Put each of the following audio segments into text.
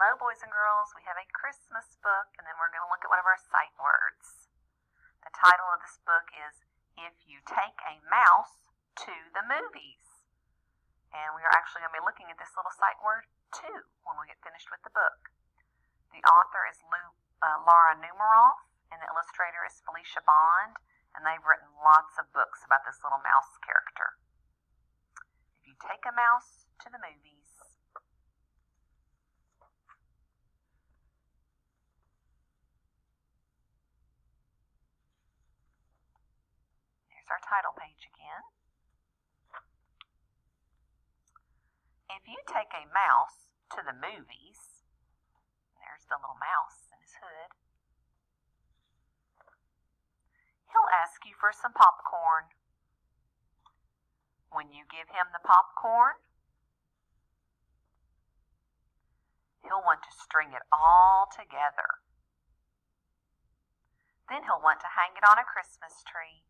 Hello, boys and girls. We have a Christmas book, and then we're going to look at one of our sight words. The title of this book is If You Take a Mouse to the Movies. And we are actually going to be looking at this little sight word, to, when we get finished with the book. The author is Laura Numeroff, and the illustrator is Felicia Bond, and they've written lots of books about this little mouse character. If you take a mouse to the movies. There's our title page again. If you take a mouse to the movies, there's the little mouse in his hood, he'll ask you for some popcorn. When you give him the popcorn, he'll want to string it all together. Then he'll want to hang it on a Christmas tree.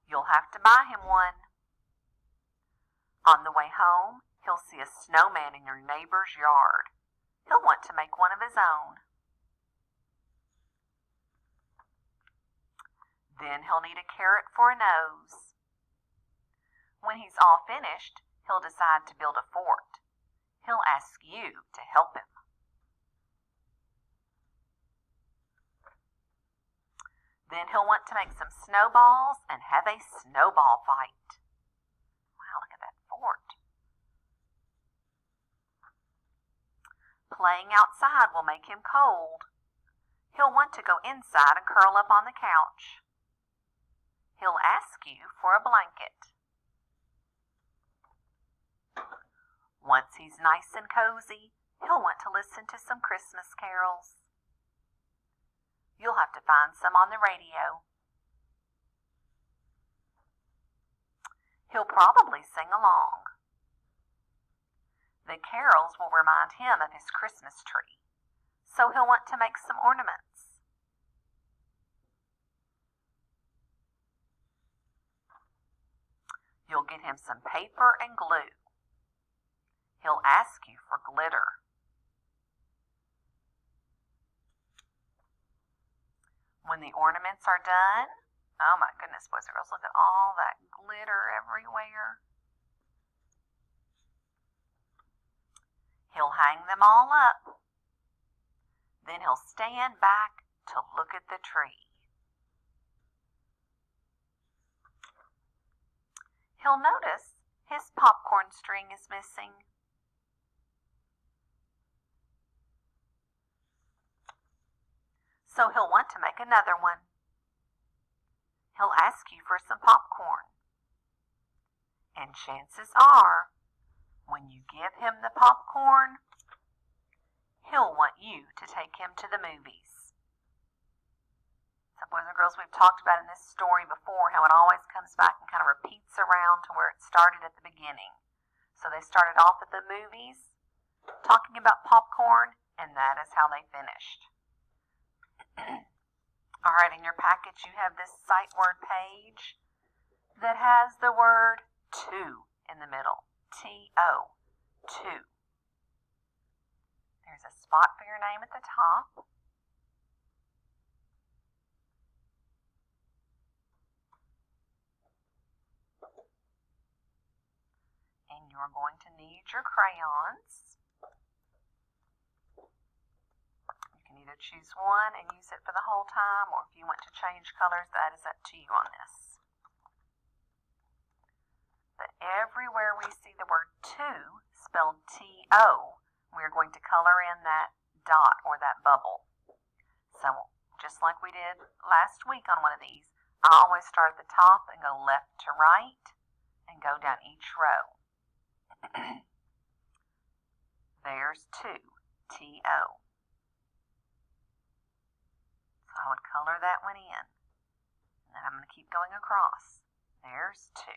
You'll have to buy him one. On the way home, he'll see a snowman in your neighbor's yard. He'll want to make one of his own. Then he'll need a carrot for a nose. When he's all finished, he'll decide to build a fort. He'll ask you to help him. Then he'll want to make some snowballs and have a snowball fight. Wow, look at that fort. Playing outside will make him cold. He'll want to go inside and curl up on the couch. He'll ask you for a blanket. Once he's nice and cozy, he'll want to listen to some Christmas carols. You'll have to find some on the radio. He'll probably sing along. The carols will remind him of his Christmas tree, so he'll want to make some ornaments. You'll get him some paper and glue. He'll ask you for glitter. When the ornaments are done, oh my goodness, boys and girls, look at all that glitter everywhere. He'll hang them all up. Then he'll stand back to look at the tree. He'll notice his popcorn string is missing. So he'll want to make another one. He'll ask you for some popcorn. And chances are, when you give him the popcorn, he'll want you to take him to the movies. So boys and girls, we've talked about in this story before how it always comes back and kind of repeats around to where it started at the beginning. So they started off at the movies, talking about popcorn, and that is how they finished. All right, in your package you have this sight word page that has the word to in the middle. T-O, to. There's a spot for your name at the top. And you're going to need your crayons. Either choose one and use it for the whole time, or if you want to change colors, that is up to you on this. But everywhere we see the word to, spelled T-O, we're going to color in that dot or that bubble. So just like we did last week on one of these, I always start at the top and go left to right and go down each row. There's to, T-O. I would color that one in. And then I'm going to keep going across. There's to.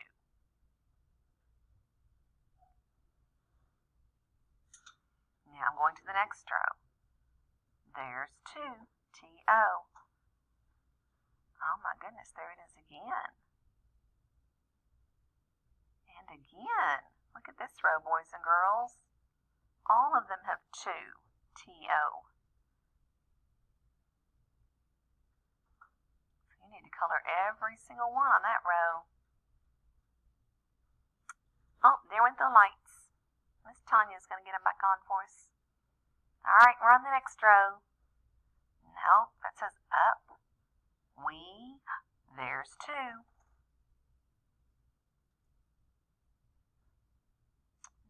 Now I'm going to the next row. There's to, T-O. Oh my goodness, there it is again. And again. Look at this row go, boys and girls. All of them have 2, T-O. So you need to color every single one on that row. Oh, there went the lights. Miss Tanya's going to get them back on for us. All right, we're on the next row. No, that says up. We, there's 2.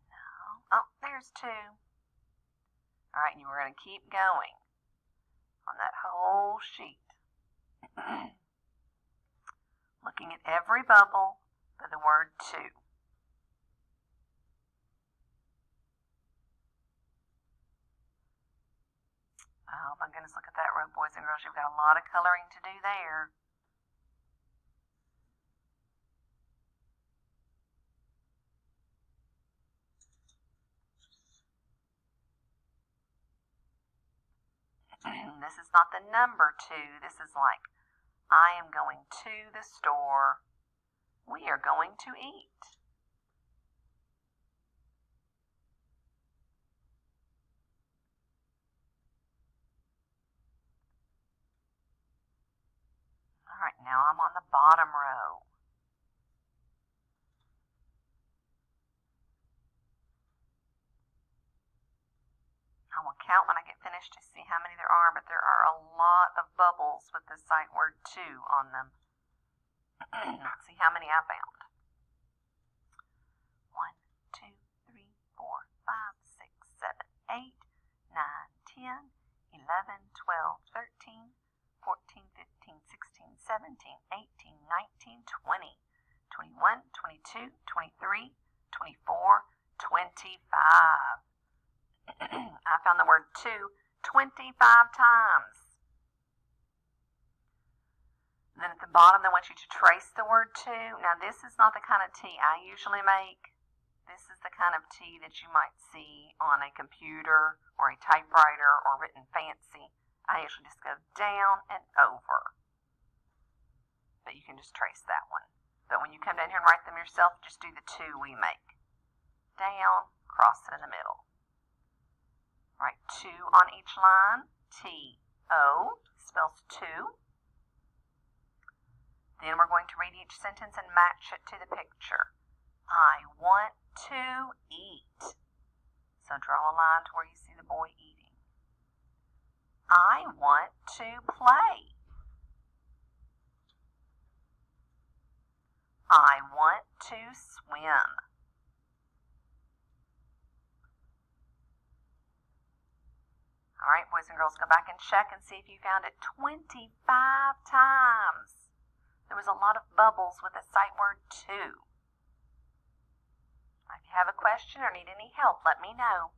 No, oh, there's 2. All right, and we're going to keep going on that whole sheet. Looking at every bubble for the word 2. Oh my goodness, look at that row, boys and girls. You've got a lot of coloring to do there. This is not the number 2. This is like, I am going to the store. We are going to eat. All right, now I'm on the bottom row. I will count when I get finished to see how many there are, but there are a lot of bubbles with the sight word 2 on them. Let's see how many I found. 1, 2, 3, 4, 5, 6, 7, 8, 9, 10, 11, 12, 13, 14, 15, 16, 17, 18, 19, 20, 21, 22, 23, 24, 25. I found the word 2 25 times. Then at the bottom, they want you to trace the word 2. Now, this is not the kind of T I usually make. This is the kind of T that you might see on a computer or a typewriter or written fancy. I usually just go down and over. But you can just trace that one. But when you come down here and write them yourself, just do the 2 we make. Down, cross it in the middle. Write 2 on each line. T-O spells 2. Then we're going to read each sentence and match it to the picture. I want to eat. So draw a line to where you see the boy eating. I want to play. I want to swim. All right, boys and girls, go back and check and see if you found it 25 times. There was a lot of bubbles with the sight word 2. If you have a question or need any help, let me know.